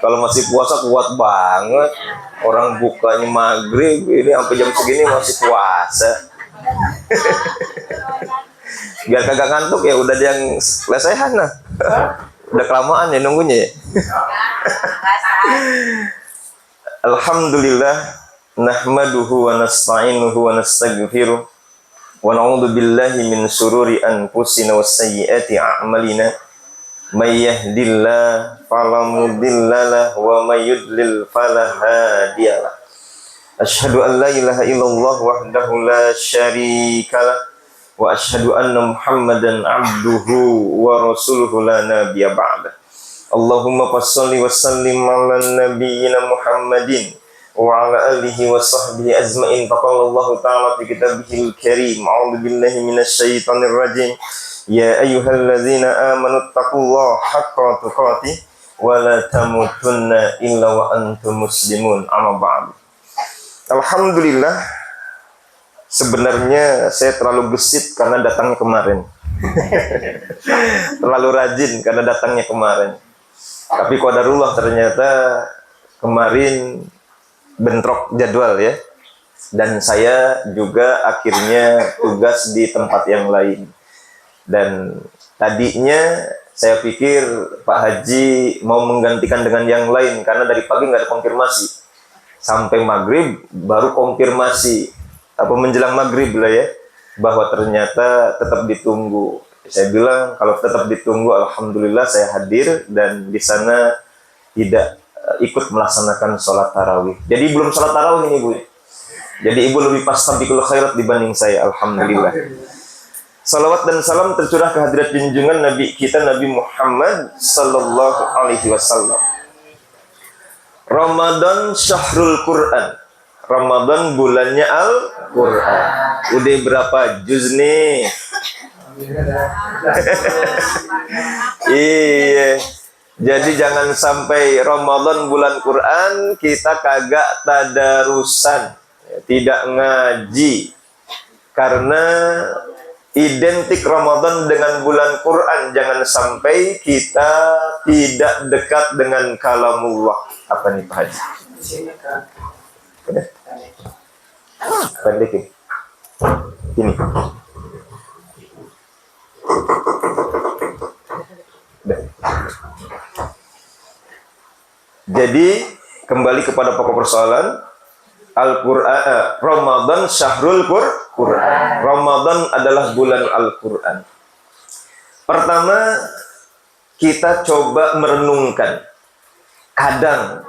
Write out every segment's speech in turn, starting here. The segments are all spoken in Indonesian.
Kalau masih puasa kuat banget. Orang bukanya maghrib, ini sampai jam segini masih puasa. Biar kagak ngantuk ya udah yang lesehan lah. Udah kelamaan ya nunggunya ya. Alhamdulillah nahmaduhu wa nasta'inuhu wa nastaghfiruh wa na'udzu billahi min syururi anfusina wa sayyiati a'malina may yahdihillahu fala mudhillalah wa may yudlil fala hadiyalah. Asyhadu an la ilaha illallah wahdahu la syarikalah wa asyhadu anna Muhammadan abduhu wa rasuluhu la nabiyya ba'da. Allahumma fasholli wa sallim ala nabiyyina Muhammadin wa ala alihi wa sahbihi ajma'in. Faqala Allah ta'ala fi kitabihil karim, a'udzu billahi minasy syaithanir rajim. Ya ayyuhalladzina amanu taqullaha haqqa tuqatih wa la tamutunna illa wa antum muslimun. Amma ba'du. Alhamdulillah, sebenarnya saya terlalu gesit karena datangnya kemarin. Terlalu rajin karena datangnya kemarin. Tapi qadarullah ternyata kemarin bentrok jadwal ya. Dan saya juga akhirnya tugas di tempat yang lain. Dan tadinya saya pikir Pak Haji mau menggantikan dengan yang lain karena dari pagi nggak ada konfirmasi. Sampai maghrib baru konfirmasi, apa menjelang maghrib lah ya, bahwa ternyata tetap ditunggu. Saya bilang kalau tetap ditunggu, alhamdulillah saya hadir dan di sana tidak ikut melaksanakan sholat tarawih. Jadi belum sholat tarawih ini Bu. Jadi ibu lebih pas tabiqul khairat dibanding saya, alhamdulillah. Salawat dan salam tercurah ke hadirat junjungan Nabi kita Nabi Muhammad sallallahu alaihi wasallam. Ramadan syahrul Quran. Ramadan bulannya Al-Quran. Udah berapa juz nih? Iya. Jadi jangan sampai Ramadan bulan Quran kita kagak tadarusan, tidak ngaji. Karena identik Ramadan dengan bulan Quran, jangan sampai kita tidak dekat dengan kalamullah. Apa nih Pak Haji? Pendekin. Ini. Jadi kembali kepada pokok persoalan Al-Quran, Ramadan syahrul Quran. Ramadan adalah bulan Al-Quran. Pertama kita coba merenungkan. Kadang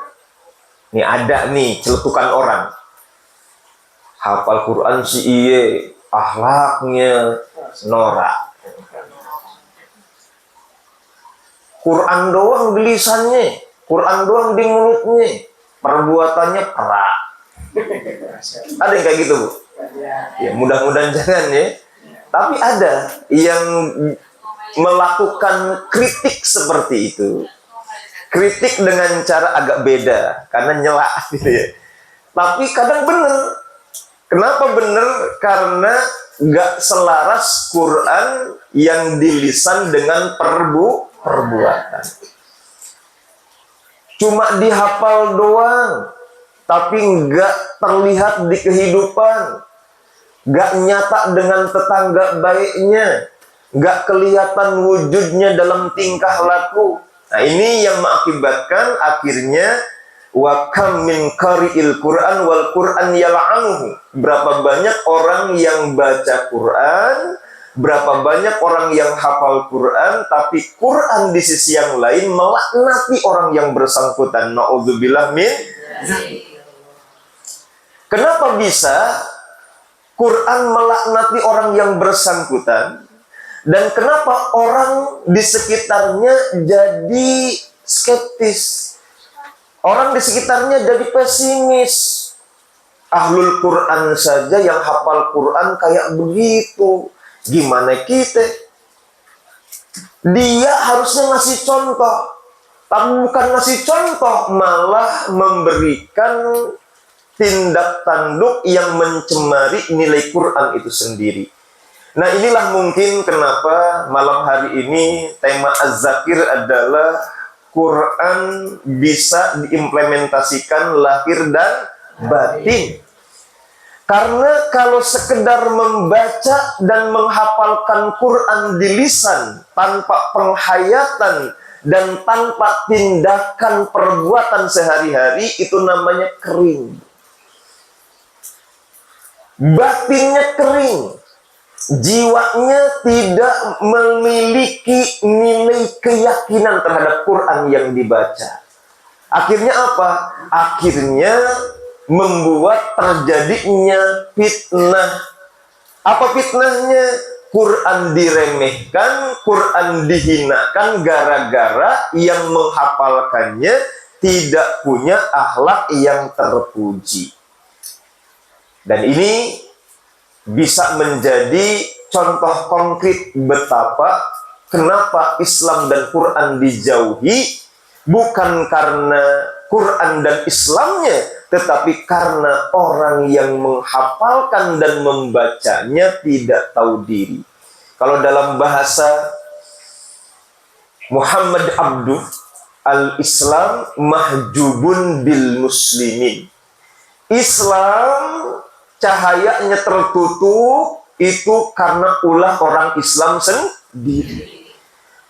nih ada nih celetukan orang hafal Quran si iye, akhlaknya norak. Quran doang di lisannya, Quran doang di mulutnya, perbuatannya perak. Ada yang kayak gitu Bu? Ya mudah-mudahan jangan ya. Tapi ada yang melakukan kritik seperti itu. Kritik dengan cara agak beda, karena nyela gitu ya. Tapi kadang bener. Kenapa bener? Karena gak selaras Quran yang di lisan dengan perbuatan. Cuma dihafal doang, tapi gak terlihat di kehidupan. Gak nyata dengan tetangga baiknya. Gak kelihatan wujudnya dalam tingkah laku. Nah ini yang mengakibatkan akhirnya wa kam min qari'il Qur'an wal Qur'an yal'anuhu. Berapa banyak orang yang baca Quran, berapa banyak orang yang hafal Quran, tapi Quran di sisi yang lain melaknati orang yang bersangkutan. Na'udzubillah min. Kenapa bisa Quran melaknati orang yang bersangkutan? Dan kenapa orang di sekitarnya jadi skeptis? Orang di sekitarnya jadi pesimis. Ahlul Quran saja yang hafal Quran kayak begitu. Gimana kita? Dia harusnya ngasih contoh. Tapi bukan ngasih contoh, malah memberikan tindak tanduk yang mencemari nilai Quran itu sendiri. Nah inilah mungkin kenapa malam hari ini tema Az-Zakir adalah Quran bisa diimplementasikan lahir dan batin. Karena kalau sekedar membaca dan menghafalkan Quran di lisan tanpa penghayatan dan tanpa tindakan perbuatan sehari-hari, itu namanya kering. Batinnya kering, jiwanya tidak memiliki nilai keyakinan terhadap Quran yang dibaca. Akhirnya apa? Akhirnya membuat terjadinya fitnah. Apa fitnahnya? Quran diremehkan, Quran dihinakan gara-gara yang menghafalkannya tidak punya akhlak yang terpuji. Dan ini bisa menjadi contoh konkret betapa kenapa Islam dan Quran dijauhi, bukan karena Quran dan Islamnya, tetapi karena orang yang menghafalkan dan membacanya tidak tahu diri. Kalau dalam bahasa Muhammad Abduh, al-Islam mahjubun bil muslimin. Islam cahayanya tertutup itu karena ulah orang Islam sendiri.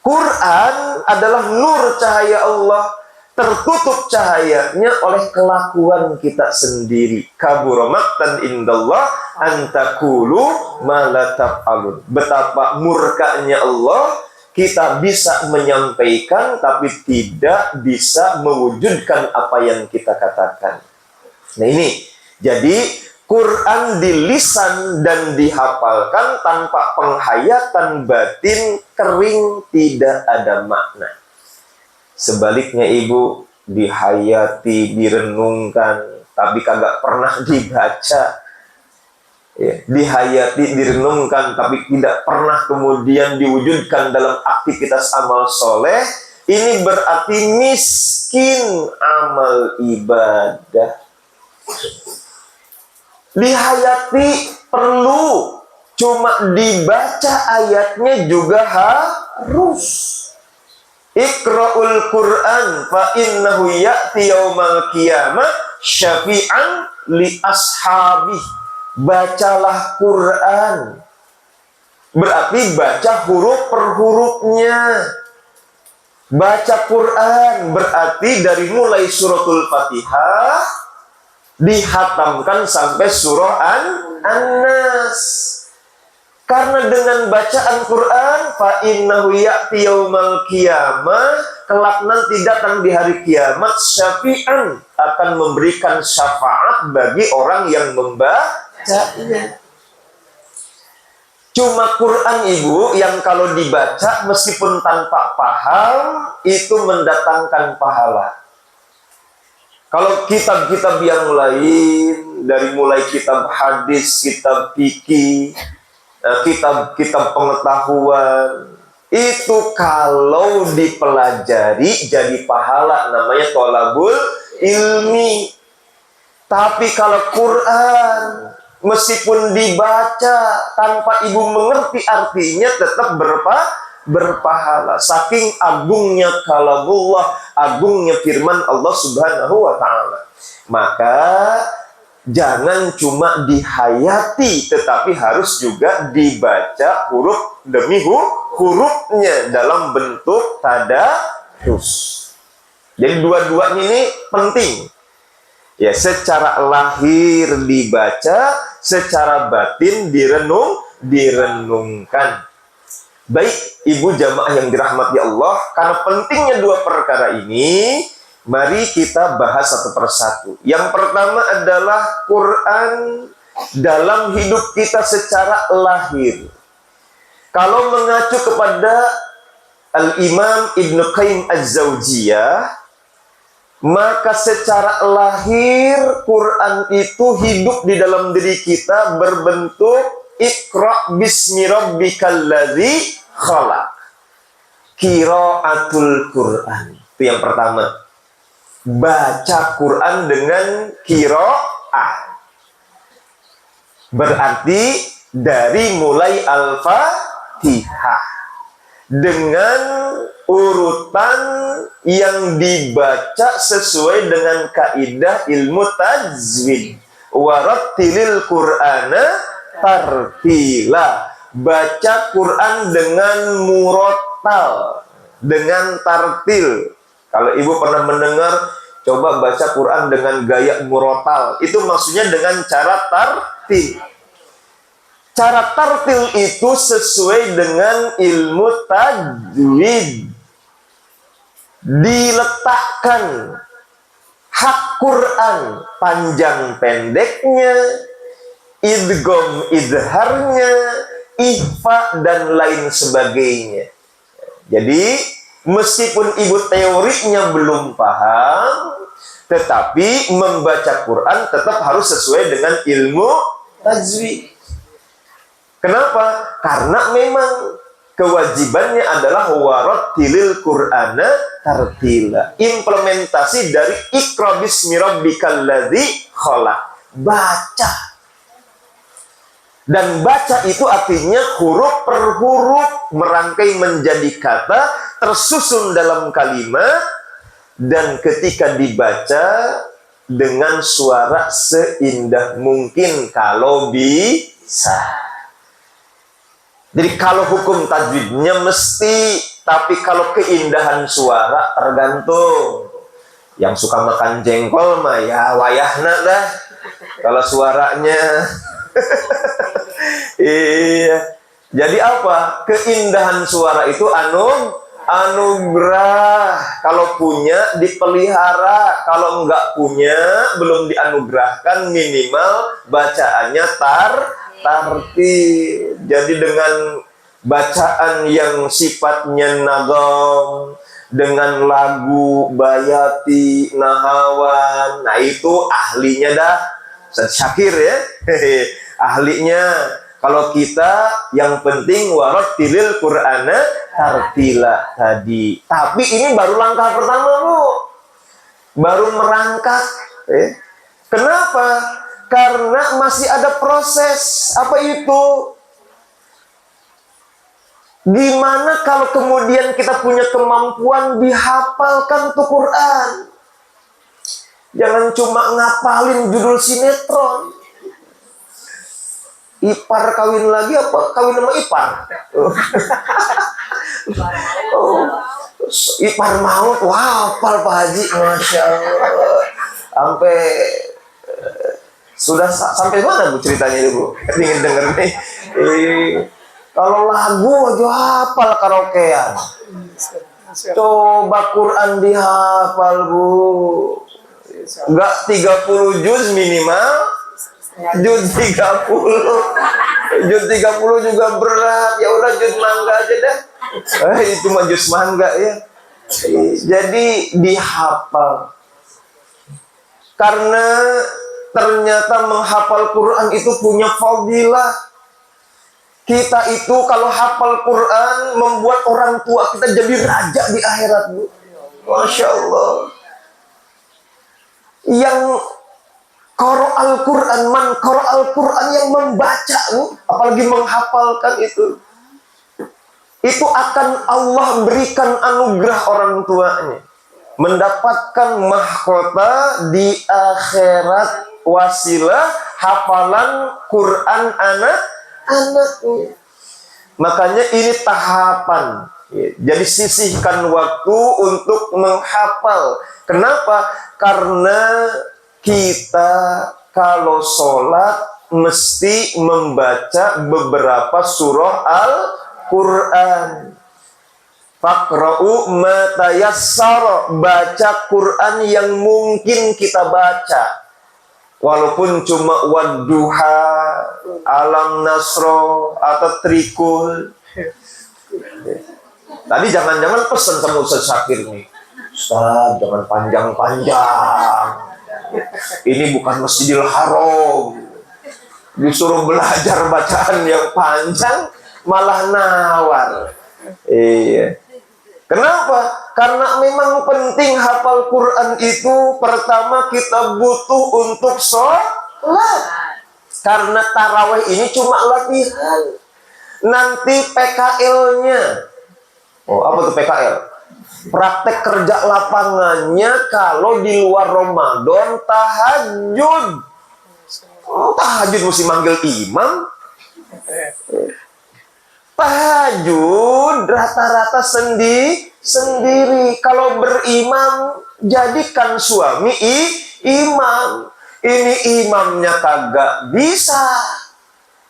Quran adalah nur cahaya Allah, tertutup cahayanya oleh kelakuan kita sendiri. Kabura maqtan indallah antakulu ma la taf'alun. Betapa murkanya Allah, kita bisa menyampaikan tapi tidak bisa mewujudkan apa yang kita katakan. Nah ini, jadi Quran di lisan dan dihafalkan tanpa penghayatan batin kering, tidak ada makna. Sebaliknya ibu, dihayati, direnungkan, tapi kagak pernah dibaca. Ya, dihayati, direnungkan, tapi tidak pernah kemudian diwujudkan dalam aktivitas amal soleh. Ini berarti miskin amal ibadah. Dihayati perlu, cuma dibaca ayatnya juga harus. Iqra'ul Qur'an fa innahu ya'ti yaumal qiyamah syafi'an li ashabih. Bacalah Quran, berarti baca huruf per hurufnya. Baca Quran berarti dari mulai suratul Fatihah dihatamkan sampai surah An-Nas. Karena dengan bacaan Quran, fa innahu ya'ti yaumal qiyamah, kelak nanti datang di hari kiamat, syafi'an, akan memberikan syafaat bagi orang yang membacanya. Cuma Quran ibu yang kalau dibaca meskipun tanpa paham itu mendatangkan pahala. Kalau kitab-kitab yang lain, dari mulai kitab hadis, kitab fikih, kitab-kitab pengetahuan, itu kalau dipelajari jadi pahala, namanya thalabul ilmi. Tapi kalau Quran meskipun dibaca tanpa ibu mengerti artinya tetap berpahala. Saking agungnya kalamullah, agungnya firman Allah Subhanahu wa ta'ala. Maka jangan cuma dihayati, tetapi harus juga dibaca huruf demi hurufnya dalam bentuk tadarus. Jadi dua-duanya ini penting. Ya, secara lahir dibaca, secara batin direnungkan. Baik, ibu jamaah yang dirahmati Allah, karena pentingnya dua perkara ini, mari kita bahas satu persatu. Yang pertama adalah Quran dalam hidup kita secara lahir. Kalau mengacu kepada Al-Imam Ibnu Qayyim Az-Zawjiyah, maka secara lahir Quran itu hidup di dalam diri kita berbentuk Iqra bismi rabbikal ladzi khalaq. Qiraatul Quran. Itu yang pertama. Baca Quran dengan qiraah. Berarti dari mulai Al-Fatihah. dengan urutan yang dibaca sesuai dengan kaidah ilmu tajwid. Warattilil Qur'ana tartila. Baca Quran dengan murattal, dengan tartil. Kalau ibu pernah mendengar, coba baca Quran dengan gaya murattal. Itu maksudnya dengan cara tartil. Cara tartil itu sesuai dengan ilmu tajwid. Diletakkan hak Quran panjang pendeknya, idgham idharnya, ikhfa dan lain sebagainya. Jadi meskipun ibu teorinya belum paham, tetapi membaca Quran tetap harus sesuai dengan ilmu tajwid. Kenapa? Karena memang kewajibannya adalah warattilil Qur'ana tartila. Implementasi dari Iqra bismi rabbikal ladzi khalaq. Baca. Dan baca itu artinya huruf per huruf merangkai menjadi kata, tersusun dalam kalimat, dan ketika dibaca dengan suara seindah mungkin kalau bisa. Jadi kalau hukum tajwidnya mesti, tapi kalau keindahan suara tergantung. Yang suka makan jengkol mah ya wayahna dah. Kalau suaranya iya. Jadi apa? Keindahan suara itu anugerah. Kalau punya dipelihara, kalau enggak punya belum dianugerahkan, minimal bacaannya tartil. Jadi dengan bacaan yang sifatnya nagam, dengan lagu bayati nahawan, nah itu ahlinya dah Syakir ya. Ahlinya. Kalau kita yang penting warattilil Qur'ana tartila tadi. Tapi ini baru langkah pertama, Bu. Baru merangkak. Kenapa? Karena masih ada proses. Apa itu? Gimana kalau kemudian kita punya kemampuan dihafalkan tuh Quran? Jangan cuma ngapalin judul sinetron. Ipar kawin lagi apa? Kawin sama ipar? Ipar maut. Wah, hafal Pak Haji. Masya Allah. Sampai sudah sampai mana Bu ceritanya itu, Bu? Ingin denger nih. Kalau lagu aja hafal karaokean. Coba Quran dihafal, Bu. Enggak 30 juz minimal. Juz 30. Juz 30 juga berat. Ya udah juz mangga aja dah. Itu mah juz mangga ya. Jadi dihafal. Karena ternyata menghafal Quran itu punya fadilah. Kita itu kalau hafal Quran membuat orang tua kita jadi raja di akhirat, Bu. Masya Allah. Yang Qara'al Quran, man Qara'al Quran, yang membaca, Bu, apalagi menghafalkan itu akan Allah berikan anugerah orang tuanya, mendapatkan mahkota di akhirat, wasilah hafalan Quran anak-anaknya. Makanya ini tahapan. Jadi sisihkan waktu untuk menghafal. Kenapa? Karena kita kalau sholat mesti membaca beberapa surah Al-Quran. Faqra'u ma tayassara, baca Quran yang mungkin kita baca. Walaupun cuma wadduha, alam nasro, atau trikul. Tadi jangan-jangan pesan sama Ustaz Syakir nih. Ustaz, jangan panjang-panjang. Ini bukan Masjidil Haram. Disuruh belajar bacaan yang panjang, malah nawar. Iya. Kenapa? Karena memang penting hafal Quran itu pertama kita butuh untuk sholat. Karena tarawih ini cuma latihan. Nanti PKL-nya Oh, apa tuh PKL? Praktek kerja lapangannya kalau di luar Ramadan tahajud. Oh, tahajud mesti manggil imam. Tahajud rata-rata sendiri. Kalau berimam, jadikan suami imam. Ini imamnya kagak bisa.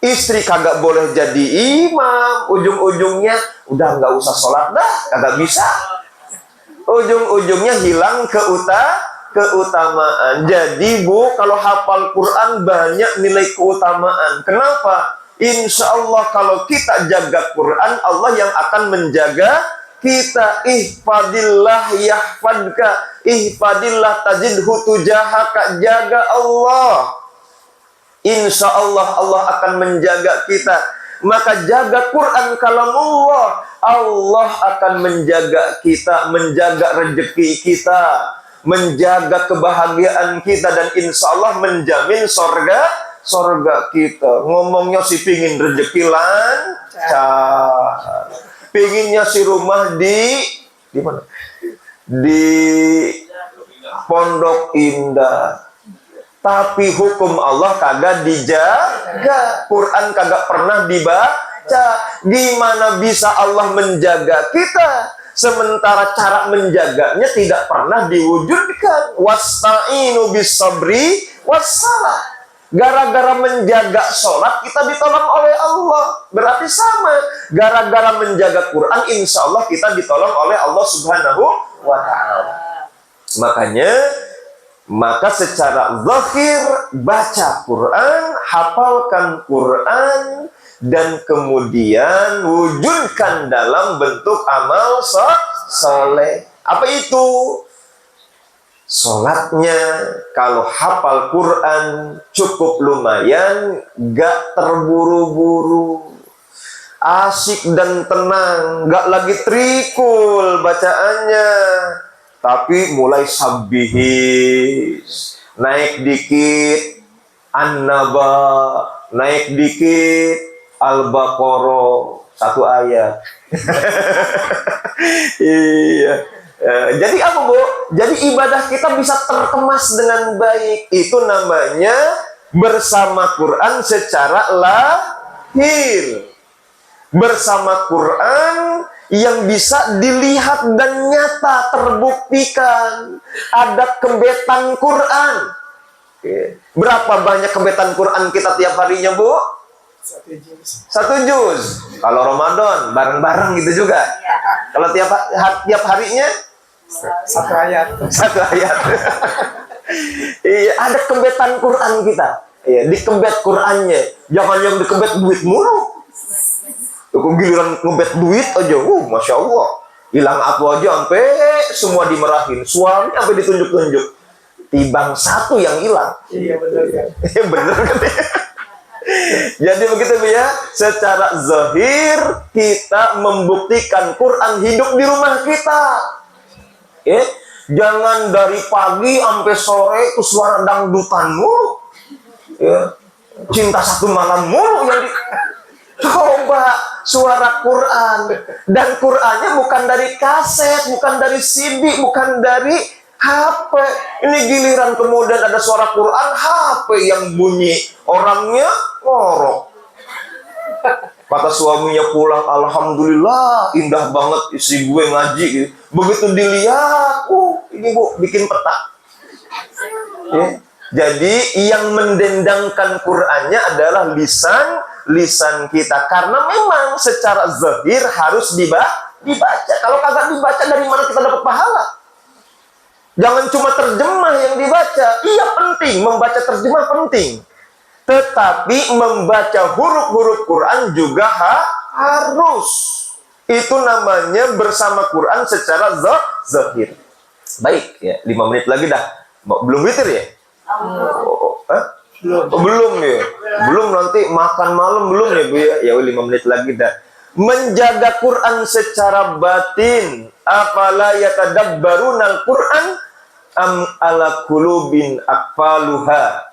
Istri kagak boleh jadi imam. Ujung-ujungnya udah nggak usah sholat dah, kagak bisa. Ujung-ujungnya hilang keutamaan. Jadi Bu, kalau hafal Quran banyak nilai keutamaan. Kenapa? Insya Allah kalau kita jaga Quran, Allah yang akan menjaga kita. Ihfadillah yahfadka, ihfadillah tajidhu tujahaka. Jaga Allah, insya Allah Allah akan menjaga kita. Maka jaga Quran kalamullah, Allah akan menjaga kita, menjaga rezeki kita, menjaga kebahagiaan kita, dan insya Allah menjamin sorga kita. Ngomongnya si pingin rezeki lancar, pinginnya si rumah di mana? Di Pondok Indah. Tapi hukum Allah kagak dijaga, Quran kagak pernah dibaca. Gimana bisa Allah menjaga kita, sementara cara menjaganya tidak pernah diwujudkan? Wasta'inu bis sabri wassalah. Gara-gara menjaga sholat kita ditolong oleh Allah. Berarti sama, gara-gara menjaga Quran insya Allah kita ditolong oleh Allah Subhanahu wa ta'ala. Maka secara zahir baca Quran, hafalkan Quran, dan kemudian wujudkan dalam bentuk amal soleh. Apa itu? Sholatnya kalau hafal Quran cukup lumayan, gak terburu-buru, asik dan tenang, gak lagi trikul bacaannya. Tapi mulai sabbihis, naik dikit An-Naba, naik dikit Al-Baqarah, satu ayat. Iya. Jadi apa Bu? Jadi ibadah kita bisa terkemas dengan baik. Itu namanya bersama Quran secara lahir. Bersama Quran yang bisa dilihat dan nyata terbuktikan. Ada kebetan Quran. Berapa banyak kebetan Quran kita tiap harinya Bu? 1 juz. Kalau Ramadan bareng-bareng gitu juga. Kalau tiap harinya 1 ayat. 1 ayat. Iya, ada kebetan Quran kita. Iya, dikebet Qurannya. Jangan yang dikebet duit mulu. Giliran ngebet duit aja, masya Allah, hilang aku aja sampai semua dimerahin, suami sampai ditunjuk-tunjuk, tibang satu yang hilang. Iya benar kan? Iya benar kan? Jadi begitu Bu ya, secara zahir kita membuktikan Quran hidup di rumah kita. Jangan dari pagi sampai sore itu suara dangdutan mulu, cinta satu malam mulu yang coba suara Quran, dan Qurannya bukan dari kaset, bukan dari CD, bukan dari HP. Ini giliran kemudian ada suara Quran, HP yang bunyi, orangnya ngorok. Kata suaminya pulang, alhamdulillah indah banget istri gue ngaji. Begitu dilihat, ini Bu bikin peta. Jadi yang mendendangkan Qurannya adalah lisan kita, karena memang secara zahir harus dibaca. Kalau kagak dibaca, dari mana kita dapat pahala? Jangan cuma terjemah yang dibaca. Iya penting, membaca terjemah penting, tetapi membaca huruf-huruf Quran juga harus. Itu namanya bersama Quran secara zahir. Baik ya, 5 menit lagi dah. Belum witir ya? Belum ya? Belum, nanti makan malam belum ya Bu ya? Ya 5 menit lagi dah. Menjaga Quran secara batin. Afala yatadabbarunal Quran am ala qulubin aqfaluha.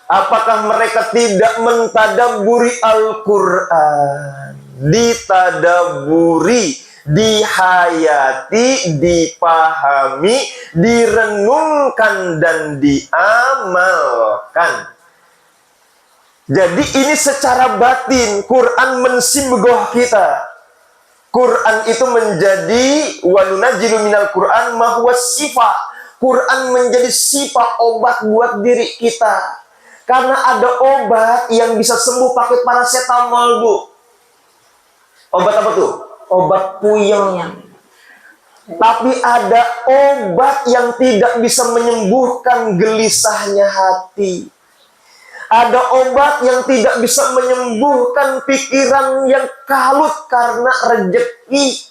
Apakah mereka tidak mentadaburi Al-Quran? Ditadaburi, dihayati, dipahami, direnungkan, dan diamalkan. Jadi ini secara batin, Quran mensibgoh kita. Quran itu menjadi wanunajilu minal Quran ma huwa syifa. Quran menjadi sifat obat buat diri kita. Karena ada obat yang bisa sembuh pakai paracetamol, Bu. Obat apa tuh? Obat puyeng. Tapi ada obat yang tidak bisa menyembuhkan gelisahnya hati. Ada obat yang tidak bisa menyembuhkan pikiran yang kalut karena rejeki.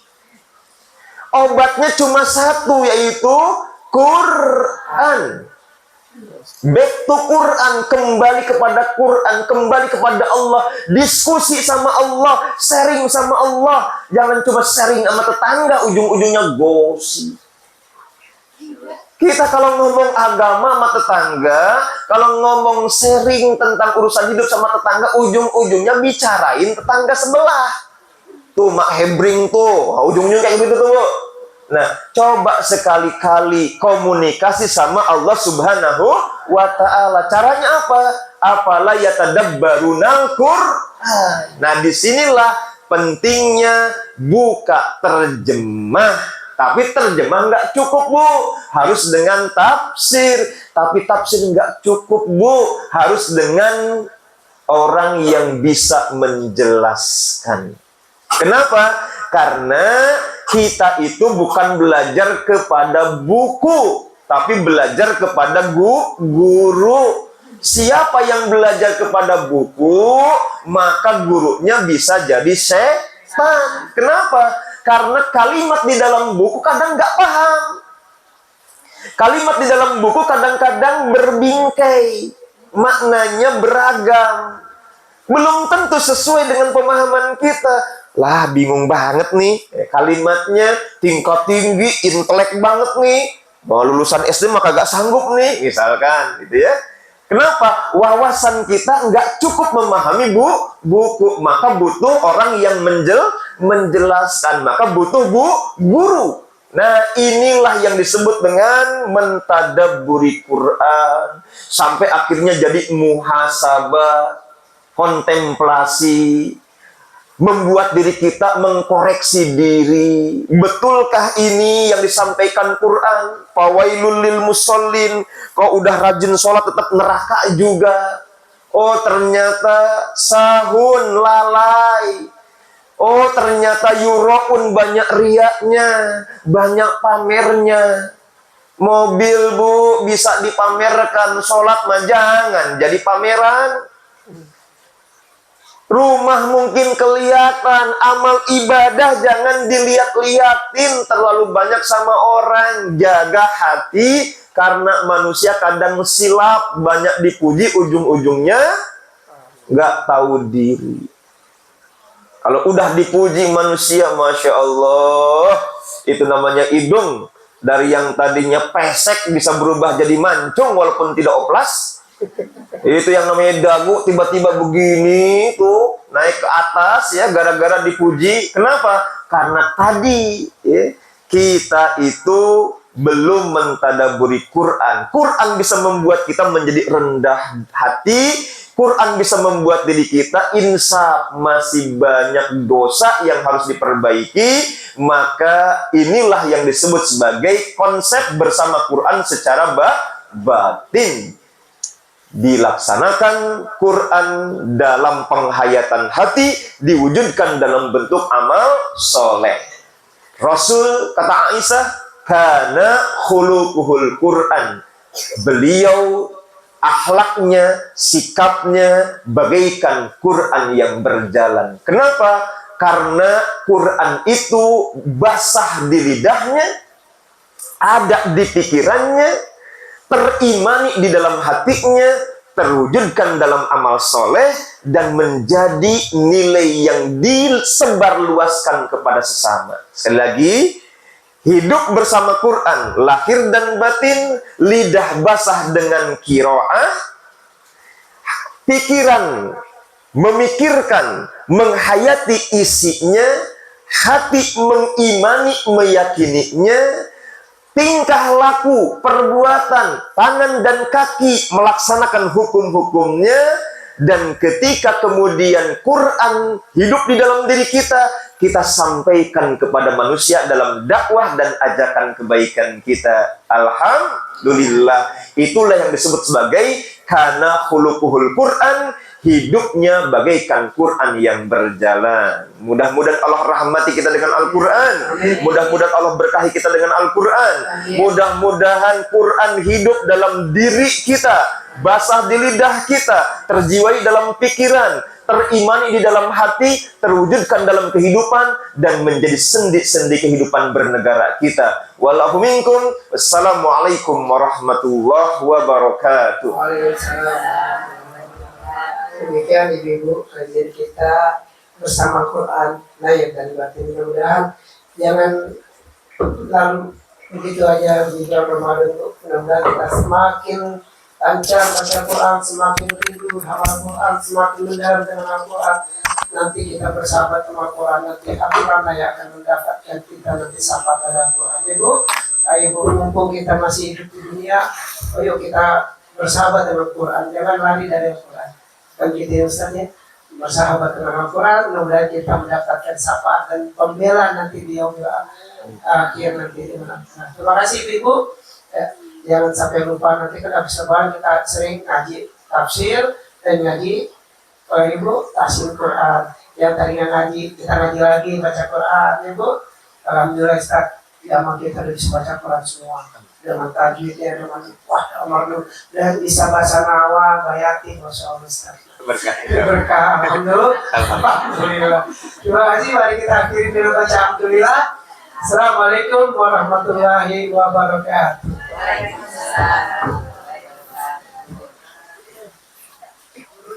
Obatnya cuma satu, yaitu Quran. Back to Quran, kembali kepada Quran, kembali kepada Allah, diskusi sama Allah, sharing sama Allah. Jangan cuma sharing sama tetangga, ujung-ujungnya gosip. Kita kalau ngomong agama sama tetangga, kalau ngomong sharing tentang urusan hidup sama tetangga, ujung-ujungnya bicarain tetangga sebelah. Tuh Mak Hebring tuh, ujung-ujungnya kayak gitu tuh, Bu. Nah, coba sekali-kali komunikasi sama Allah Subhanahu wa Ta'ala. Caranya apa? Afala yatadabbarunal Qur'an. Nah, disinilah pentingnya buka terjemah. Tapi terjemah nggak cukup, Bu. Harus dengan tafsir. Tapi tafsir nggak cukup, Bu. Harus dengan orang yang bisa menjelaskan. Kenapa? Karena kita itu bukan belajar kepada buku, tapi belajar kepada guru. Siapa yang belajar kepada buku, maka gurunya bisa jadi setan. Kenapa? Karena kalimat di dalam buku kadang nggak paham. Kalimat di dalam buku kadang-kadang berbingkai. Maknanya beragam. Belum tentu sesuai dengan pemahaman kita. Lah, bingung banget nih. Kalimatnya tingkat tinggi, intelek banget nih. Mau lulusan SD mah kagak sanggup nih. Misalkan, gitu ya. Kenapa? Wawasan kita nggak cukup memahami buku. Maka butuh orang yang menjelaskan. Maka butuh guru. Nah, inilah yang disebut dengan mentadabburi Quran. Sampai akhirnya jadi muhasabah, kontemplasi, membuat diri kita mengkoreksi diri. Betulkah ini yang disampaikan Quran? Fawailul lil musallin. Kau udah rajin sholat tetap neraka juga. Oh, ternyata sahun, lalai. Oh, ternyata yuraun, banyak riaknya, banyak pamernya. Mobil, Bu, bisa dipamerkan. Sholat mah jangan jadi pameran. Rumah mungkin kelihatan, amal ibadah jangan dilihat-liatin terlalu banyak sama orang. Jaga hati, karena manusia kadang silap, banyak dipuji, ujung-ujungnya nggak tahu diri. Kalau udah dipuji manusia, Masya Allah, itu namanya hidung. Dari yang tadinya pesek bisa berubah jadi mancung walaupun tidak oplas. Itu yang namanya dagu, tiba-tiba begini tuh naik ke atas ya, gara-gara dipuji. Kenapa? Karena tadi ya, kita itu belum mentadaburi Quran. Quran bisa membuat kita menjadi rendah hati. Quran bisa membuat diri kita insaf, masih banyak dosa yang harus diperbaiki. Maka inilah yang disebut sebagai konsep bersama Quran secara batin. Dilaksanakan Quran dalam penghayatan hati, diwujudkan dalam bentuk amal soleh. Rasul, kata Aisyah, kana khuluquhul Quran. Beliau akhlaknya, sikapnya bagaikan Quran yang berjalan. Kenapa? Karena Quran itu basah di lidahnya, ada di pikirannya, terimani di dalam hatinya, terwujudkan dalam amal soleh, dan menjadi nilai yang disebarluaskan kepada sesama. Sekali lagi, hidup bersama Quran, lahir dan batin, lidah basah dengan qiraah, pikiran memikirkan, menghayati isinya, hati mengimani, meyakininya, tingkah laku, perbuatan, tangan dan kaki melaksanakan hukum-hukumnya, dan ketika kemudian Quran hidup di dalam diri kita, kita sampaikan kepada manusia dalam dakwah dan ajakan kebaikan kita. Alhamdulillah, itulah yang disebut sebagai kana khuluquhul Quran, hidupnya bagaikan Quran yang berjalan. Mudah-mudahan Allah rahmati kita dengan Al-Quran. Mudah-mudahan Allah berkahi kita dengan Al-Quran. Mudah-mudahan Quran hidup dalam diri kita, basah di lidah kita, terjiwai dalam pikiran, terimani di dalam hati, terwujudkan dalam kehidupan, dan menjadi sendi-sendi kehidupan bernegara kita. Wallahu minkum. Wassalamualaikum warahmatullahi wabarakatuh. Waalaikumsalam. Demikian ibu-ibu kajian kita bersama Quran lahir dan batin. Mudah-mudahan jangan lalu begitu aja di bulan Ramadan. Mudah-mudahan kita semakin lancar baca Quran, semakin rindu hafal Quran, semakin mendalam dengan Al-Quran. Nanti kita bersahabat sama Quran, nanti Al-Quran yang akan mendapatkan kita nanti sahabat dengan Quran. Ibu, ayo mumpung kita masih hidup di dunia, ayo kita bersahabat dengan Quran, jangan lari dari Al-Quran. Kan gitu ya Ustaz ya, bersahabat dengan Al-Quran, mudah-mudahan kita mendapatkan syafaat dan pembela nanti di yaumil akhir nanti dengan Al-Quran. Terima kasih Ibu. Jangan sampai lupa, nanti kan habis lebaran kita sering ngaji tafsir dan ngaji Ibu tafsir Quran. Yang tadinya ngaji, kita ngaji lagi baca Quran Ibu. Alhamdulillah Ustaz, zaman kita udah bisa baca Quran semua. Dengan tajwidnya, dengan dan bisa bahasa Nawa, Bayati, Masya Allah Ustaz. Berkah. Alhamdulillah. Terima kasih. Mari kita akhiri dulu baca Alhamdulillah. Assalamualaikum warahmatullahi wabarakatuh.